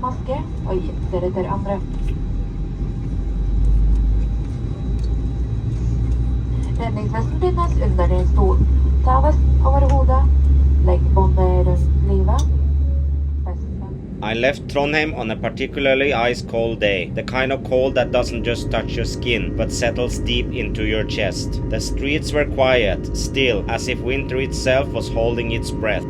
maske og gitt dere til andre. Redningsvesten finnes under din stol. Ta vesten over hodet. Legg båndet rundt livet. I left Trondheim on a particularly ice-cold day, the kind of cold that doesn't just touch your skin, but settles deep into your chest. The streets were quiet, still, as if winter itself was holding its breath.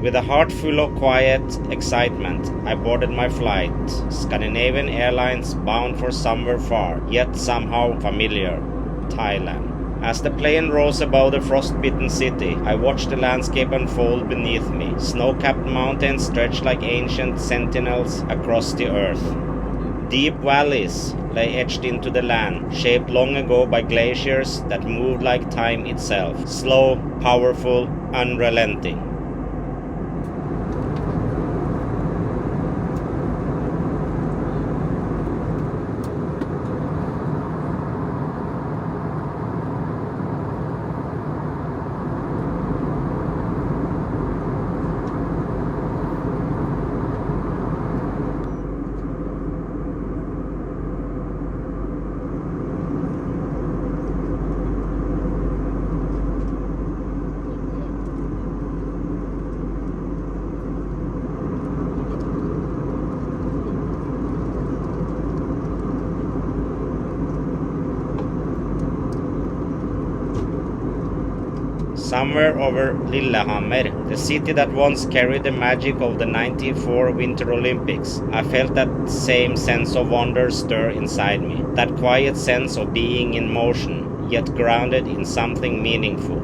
With a heart full of quiet excitement, I boarded my flight, Scandinavian Airlines bound for somewhere far, yet somehow familiar, Thailand. As the plane rose above the frost-bitten city, I watched the landscape unfold beneath me. Snow-capped mountains stretched like ancient sentinels across the earth. Deep valleys lay etched into the land, shaped long ago by glaciers that moved like time itself, slow, powerful, unrelenting. Somewhere over Lillehammer, the city that once carried the magic of the '94 Winter Olympics, I felt that same sense of wonder stir inside me, that quiet sense of being in motion, yet grounded in something meaningful.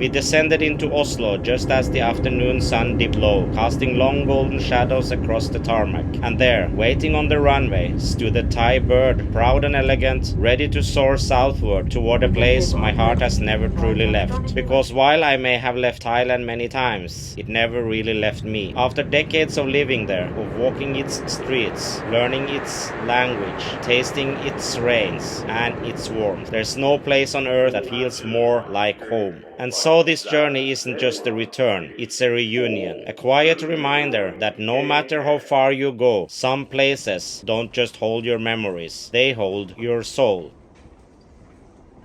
We descended into Oslo just as the afternoon sun dipped low, casting long golden shadows across the tarmac. And there, waiting on the runway, stood a Thai bird, proud and elegant, ready to soar southward toward a place my heart has never truly left. Because while I may have left Thailand many times, it never really left me. After decades of living there, of walking its streets, learning its language, tasting its rains and its warmth, there's no place on earth that feels more like home. And so this journey isn't just a return, it's a reunion. A quiet reminder that no matter how far you go, some places don't just hold your memories, they hold your soul.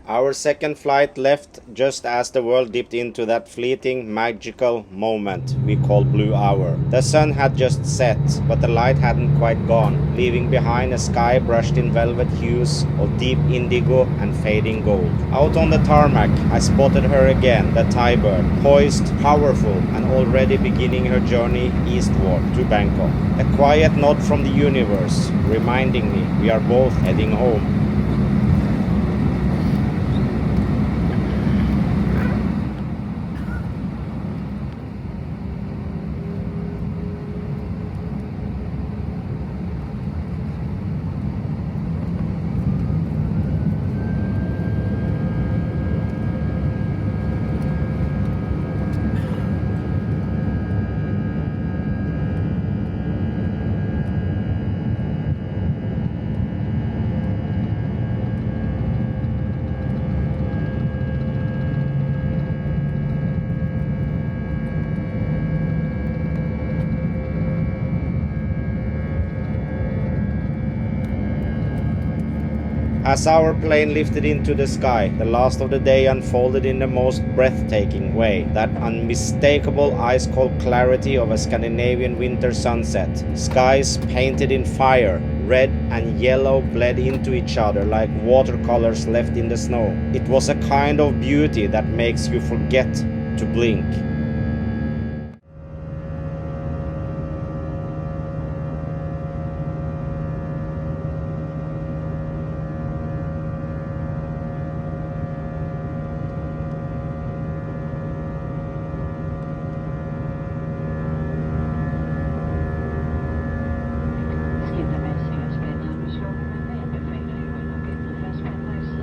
Our second flight left just as the world dipped into that fleeting, magical moment we call Blue Hour. The sun had just set, but the light hadn't quite gone, leaving behind a sky brushed in velvet hues of deep indigo and fading gold. Out on the tarmac, I spotted her again, the Thai bird, poised, powerful, and already beginning her journey eastward to Bangkok. A quiet nod from the universe, reminding me we are both heading home. As our plane lifted into the sky, the last of the day unfolded in the most breathtaking way. That unmistakable ice-cold clarity of a Scandinavian winter sunset. Skies painted in fire, red and yellow bled into each other like watercolors left in the snow. It was a kind of beauty that makes you forget to blink.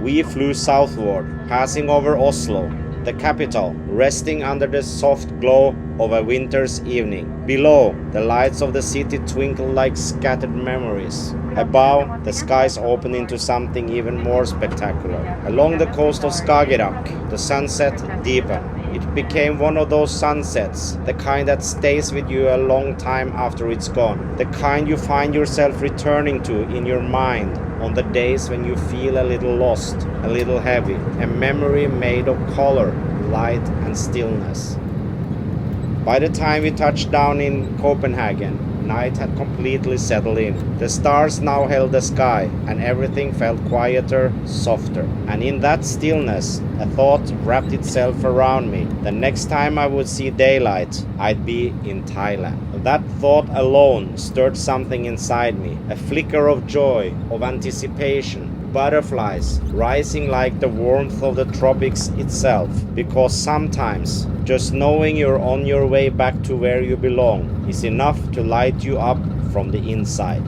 We flew southward, passing over Oslo, the capital, resting under the soft glow of a winter's evening. Below, the lights of the city twinkle like scattered memories. Above, the skies open into something even more spectacular. Along the coast of Skagerrak, the sunset deepened. It became one of those sunsets, the kind that stays with you a long time after it's gone. The kind you find yourself returning to in your mind on the days when you feel a little lost, a little heavy. A memory made of color, light and stillness. By the time we touched down in Copenhagen, night had completely settled in. The stars now held the sky, and everything felt quieter, softer. And in that stillness, a thought wrapped itself around me. The next time I would see daylight, I'd be in Thailand. That thought alone stirred something inside me, a flicker of joy, of anticipation. Butterflies rising like the warmth of the tropics itself, because sometimes just knowing you're on your way back to where you belong is enough to light you up from the inside.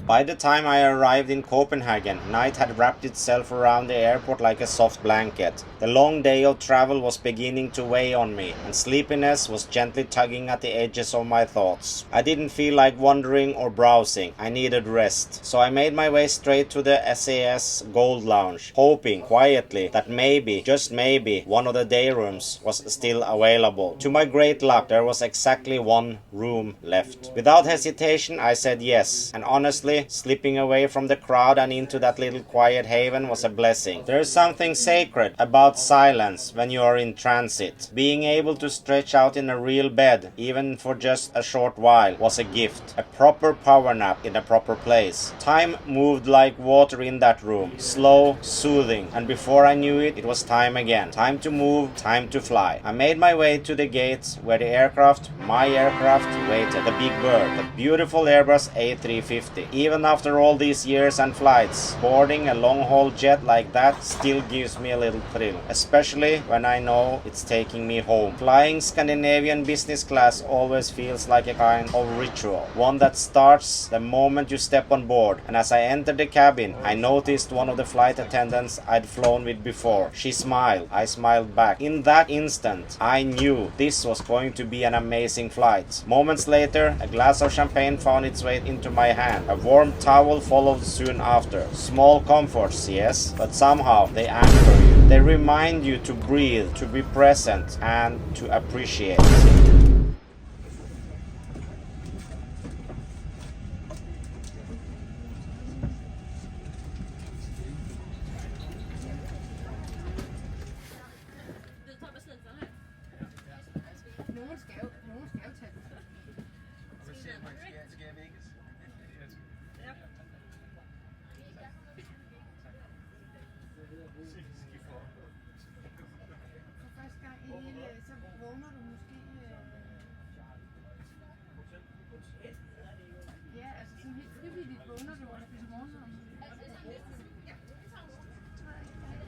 By the time I arrived in Copenhagen, night had wrapped itself around the airport like a soft blanket. The long day of travel was beginning to weigh on me, and sleepiness was gently tugging at the edges of my thoughts. I didn't feel like wandering or browsing. I needed rest. So I made my way straight to the SAS Gold Lounge, hoping quietly that maybe, just maybe, one of the day rooms was still available. To my great luck, there was exactly one room left. Without hesitation, I said yes, and honestly, slipping away from the crowd and into that little quiet haven was a blessing. There is something sacred about silence when you are in transit. Being able to stretch out in a real bed, even for just a short while, was a gift. A proper power nap in a proper place. Time moved like water in that room. Slow, soothing, and before I knew it, it was time again. Time to move, time to fly. I made my way to the gate where the aircraft, my aircraft, waited. The big bird, the beautiful Airbus A350. Even after all these years and flights, boarding a long-haul jet like that still gives me a little thrill, especially when I know it's taking me home. Flying Scandinavian business class always feels like a kind of ritual, one that starts the moment you step on board. And as I entered the cabin, I noticed one of the flight attendants I'd flown with before. She smiled. I smiled back. In that instant, I knew this was going to be an amazing flight. Moments later, a glass of champagne found its way into my hand. A warm towel followed soon after. Small comforts, yes, but somehow they anchor you. They remind you to breathe, to be present, and to appreciate.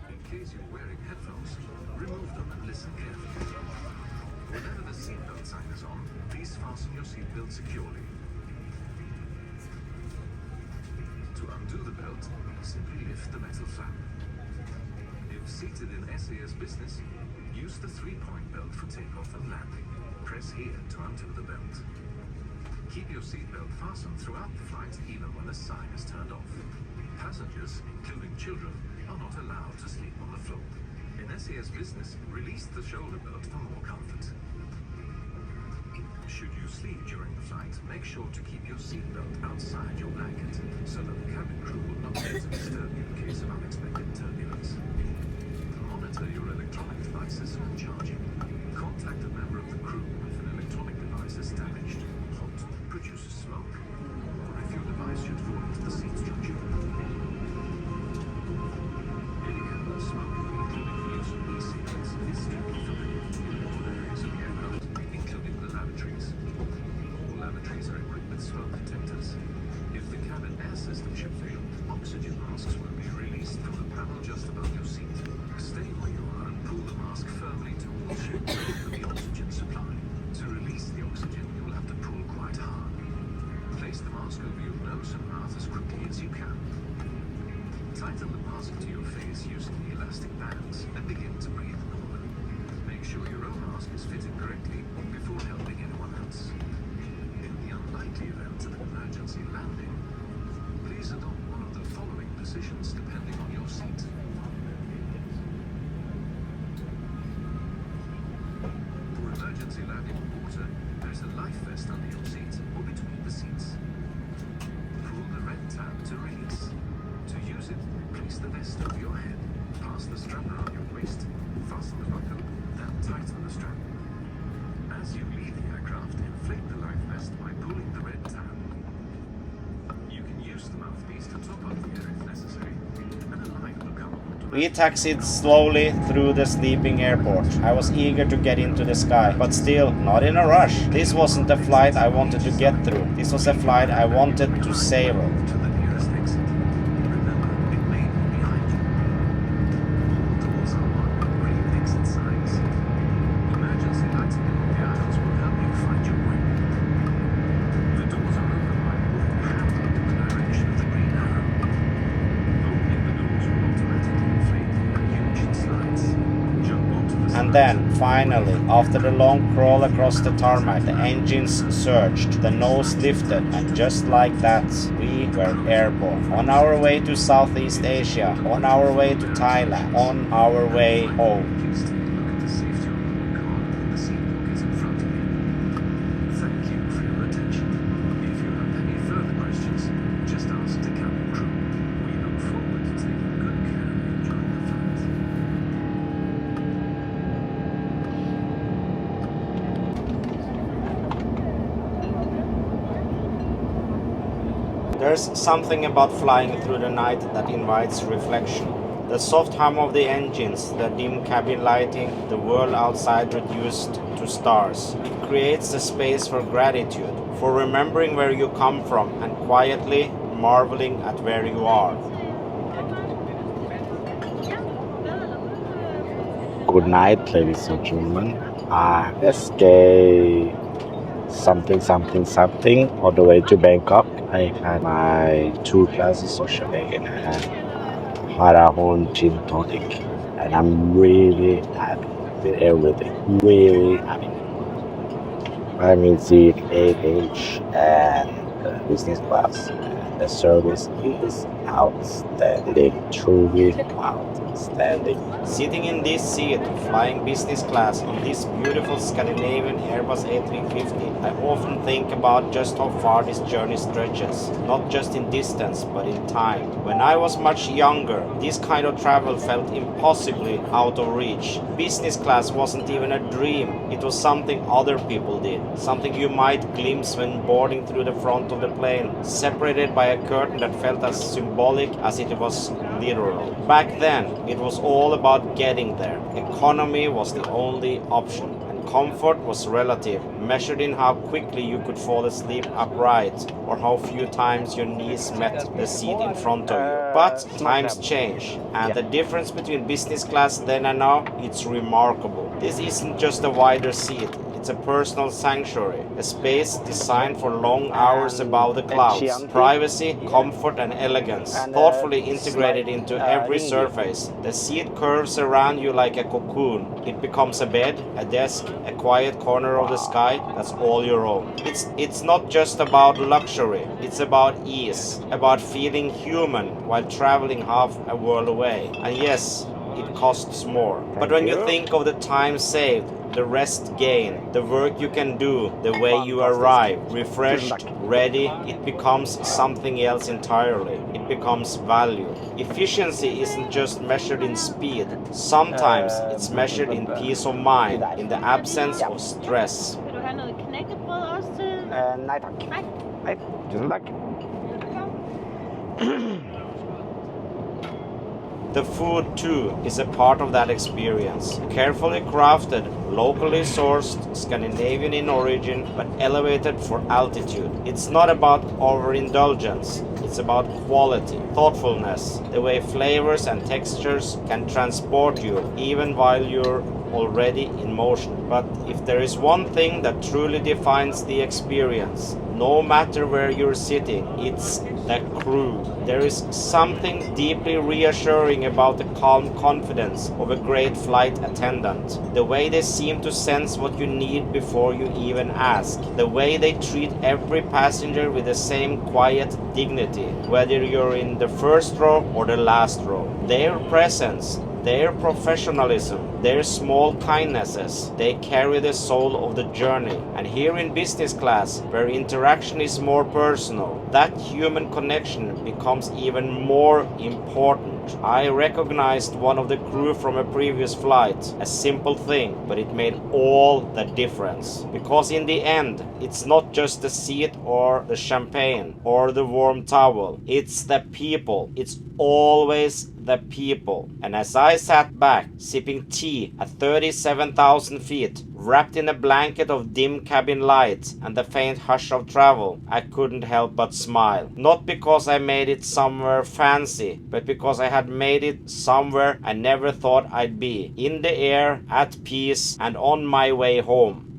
In case you're wearing headphones, remove them and listen carefully. Whenever the seatbelt sign is on, please fasten your seatbelt securely. To undo the belt, simply lift the metal flap. If seated in SAS Business, use the three-point belt for takeoff and landing. Press here to undo the belt. Keep your seatbelt fastened throughout the flight, even when the sign is turned off. Passengers, including children, are not allowed to sleep on the floor. In SAS Business, release the shoulder belt for more comfort. Should you sleep during the flight, make sure to keep your seatbelt outside your blanket, so that the cabin crew will not be able to disturb you in case of unexpected turbulence. Monitor your electronic devices when charging. Contact a member of the crew if an electronic device is damaged, hot, produces smoke, or if your device should fall into the seat structure. Any smoking, including the use of e-cigarettes, is strictly forbidden in all areas of the aircraft, including the lavatories. All lavatories are equipped with smoke detectors. If the cabin air system should fail, oxygen masks will be released from the panel just above your seat. Stay where you are and pull the mask firmly towards directly before helping anyone else. In the unlikely event of an emergency landing, please adopt one of the following positions depending on your seat. For emergency landing on water, there is a life vest under your seat or between the seats. Pull the red tab to release. To use it, place the vest over your head, pass the strap around your waist, fasten the buckle, then tighten the strap. As you leave the aircraft, inflate the life vest by pulling the red tab. You can use the mouthpiece to top up the air if necessary, and a light will come on. We taxied slowly through the sleeping airport. I was eager to get into the sky, but still not in a rush. This wasn't a flight I wanted to get through. This was a flight I wanted to savor. To the nearest exit. Remember, it may be behind you. All doors are marked with green exit signs. Emergency lighting along the aisles will help you find your way. The doors are opened by moving the handle in the direction of the green arrow. Opening the doors will automatically inflate the huge slides. Jump onto the And slides. then, finally, after the long crawl across the tarmac, the engines surged, the nose lifted, and just like that, we were airborne. On our way to Southeast Asia, on our way to Thailand, on our way home. Please take a look at the safety on your card in the seat pocket in front of you. Thank you for your attention. If you have any further questions, just ask the cabin crew. We look forward to taking good care of you during the flight. There's something about flying through the night that invites reflection. The soft hum of the engines, the dim cabin lighting, the world outside reduced to stars. It creates a space for gratitude, for remembering where you come from and quietly marveling at where you are. Good night, ladies and gentlemen. Escape something all the way to Bangkok. I had my 2 glasses of champagne and had a whole gin tonic, and I'm really happy with everything. Really happy. I'm in seat 8H and business class. And the service is outstanding, truly outstanding. Sitting in this seat, flying business class on this beautiful Scandinavian Airbus A350, I often think about just how far this journey stretches, not just in distance, but in time. When I was much younger, this kind of travel felt impossibly out of reach. Business class wasn't even a dream, it was something other people did, something you might glimpse when boarding through the front of the plane, separated by a curtain that felt as symbolic as it was literal. Back then, it was all about getting there. Economy was the only option, and comfort was relative, measured in how quickly you could fall asleep upright or how few times your knees met the seat in front of you. But times change, and the difference between business class then and now, it's remarkable. This isn't just a wider seat. It's a personal sanctuary, a space designed for long hours above the clouds. Privacy, comfort, and elegance, thoughtfully integrated into every surface. The seat curves around you like a cocoon. It becomes a bed, a desk, a quiet corner of the sky that's all your own. It's not just about luxury, it's about ease, about feeling human while traveling half a world away. And yes, it costs more. But when you think of the time saved, the rest gained, the work you can do, the way you arrive, refreshed, ready, it becomes something else entirely. It becomes value. Efficiency isn't just measured in speed. Sometimes it's measured in peace of mind, in the absence of stress. Vil du have noget knækkebrød også til? Nej tak. Nej. Nej, tusind tak. The food, too, is a part of that experience. Carefully crafted, locally sourced, Scandinavian in origin, but elevated for altitude. It's not about overindulgence, it's about quality, thoughtfulness, the way flavors and textures can transport you even while you're already in motion. But if there is one thing that truly defines the experience, no matter where you're sitting, it's the crew. There is something deeply reassuring about the calm confidence of a great flight attendant. The way they seem to sense what you need before you even ask. The way they treat every passenger with the same quiet dignity, whether you're in the first row or the last row. Their presence, their professionalism, their small kindnesses, they carry the soul of the journey. And here in business class, where interaction is more personal, that human connection becomes even more important. I recognized one of the crew from a previous flight, a simple thing, but it made all the difference. Because in the end, it's not just the seat or the champagne or the warm towel, it's the people. It's always the people. And as I sat back, sipping tea at 37,000 feet, wrapped in a blanket of dim cabin lights and the faint hush of travel, I couldn't help but smile. Not because I made it somewhere fancy, but because I had made it somewhere I never thought I'd be. In the air, at peace, and on my way home.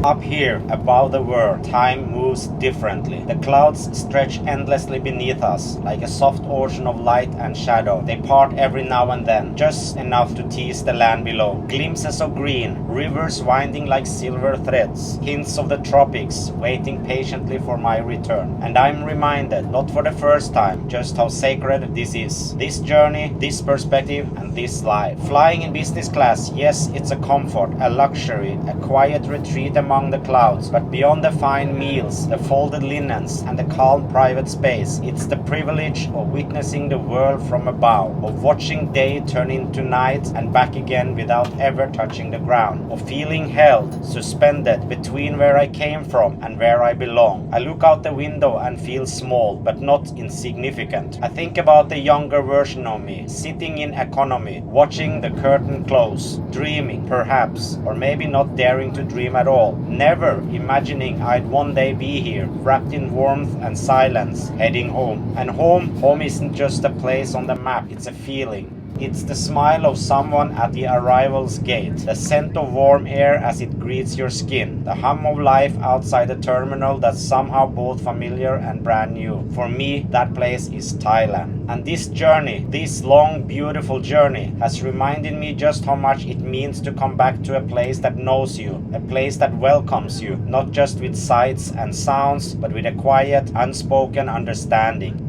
Up here, above the world, time moves differently. The clouds stretch endlessly beneath us, like a soft ocean of light and shadow. They part every now and then, just enough to tease the land below. Glimpses of green, rivers winding like silver threads, hints of the tropics, waiting patiently for my return. And I'm reminded, not for the first time, just how sacred this is. This journey, this perspective, and this life. Flying in business class, yes, it's a comfort, a luxury, a quiet retreat among the clouds, but beyond the fine meals, the folded linens, and the calm private space, it's the privilege of witnessing the world from above, of watching day turn into night and back again without ever touching the ground, of feeling held, suspended between where I came from and where I belong. I look out the window and feel small, but not insignificant. I think about the younger version of me, sitting in economy, watching the curtain close, dreaming, perhaps, or maybe not daring to dream at all. Never imagining I'd one day be here, wrapped in warmth and silence, heading home. And home isn't just a place on the map, it's a feeling. It's the smile of someone at the arrival's gate, the scent of warm air as it greets your skin, the hum of life outside the terminal that's somehow both familiar and brand new. For me, that place is Thailand. And this journey, this long, beautiful journey, has reminded me just how much it means to come back to a place that knows you, a place that welcomes you, not just with sights and sounds, but with a quiet, unspoken understanding.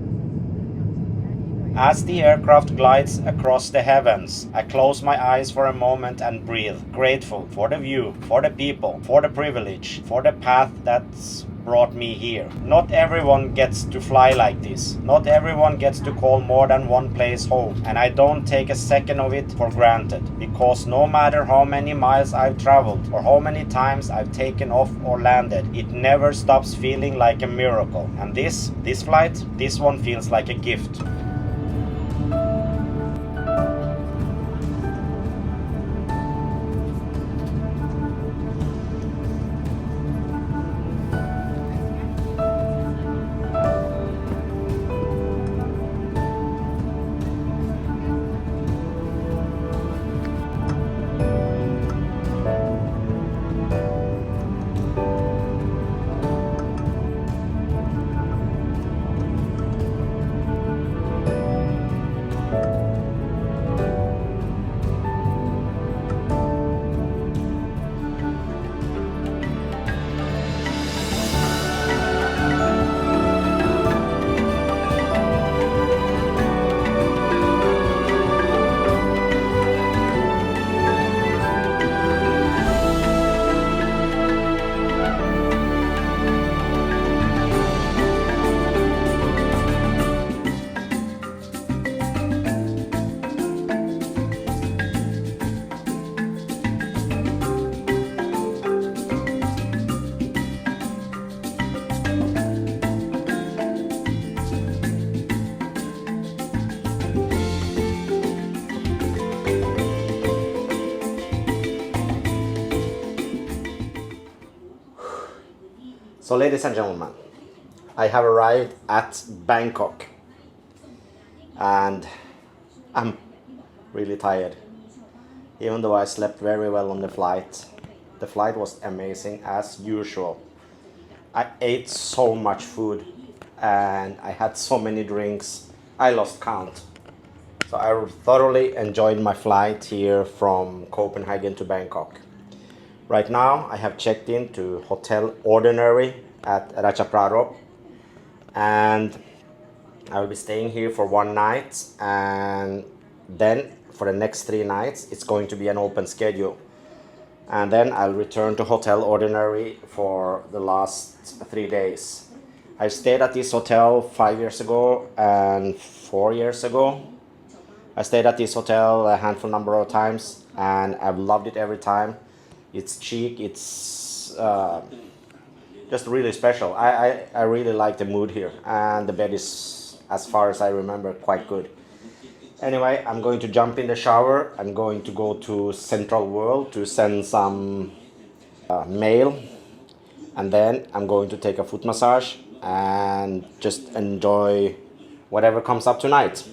As the aircraft glides across the heavens, I close my eyes for a moment and breathe, grateful for the view, for the people, for the privilege, for the path that's brought me here. Not everyone gets to fly like this. Not everyone gets to call more than one place home. And I don't take a second of it for granted, because no matter how many miles I've traveled or how many times I've taken off or landed, it never stops feeling like a miracle. And this flight, this one feels like a gift. So ladies and gentlemen, I have arrived at Bangkok and I'm really tired. Even though I slept very well on the flight was amazing as usual. I ate so much food and I had so many drinks, I lost count. So I thoroughly enjoyed my flight here from Copenhagen to Bangkok. Right now I have checked into Hotel Ordinary at Ratchapraro and I will be staying here for 1 night, and then for the next 3 nights it's going to be an open schedule. And then I'll return to Hotel Ordinary for the last 3 days. I stayed at this hotel 5 years ago and 4 years ago. I stayed at this hotel a handful number of times and I've loved it every time. It's chic, it's just really special. I really like the mood here, and the bed is, as far as I remember, quite good. Anyway, I'm going to jump in the shower. I'm going to go to Central World to send some mail, and then I'm going to take a foot massage and just enjoy whatever comes up tonight.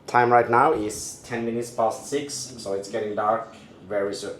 Time right now is 10 minutes past 6, so it's getting dark very soon.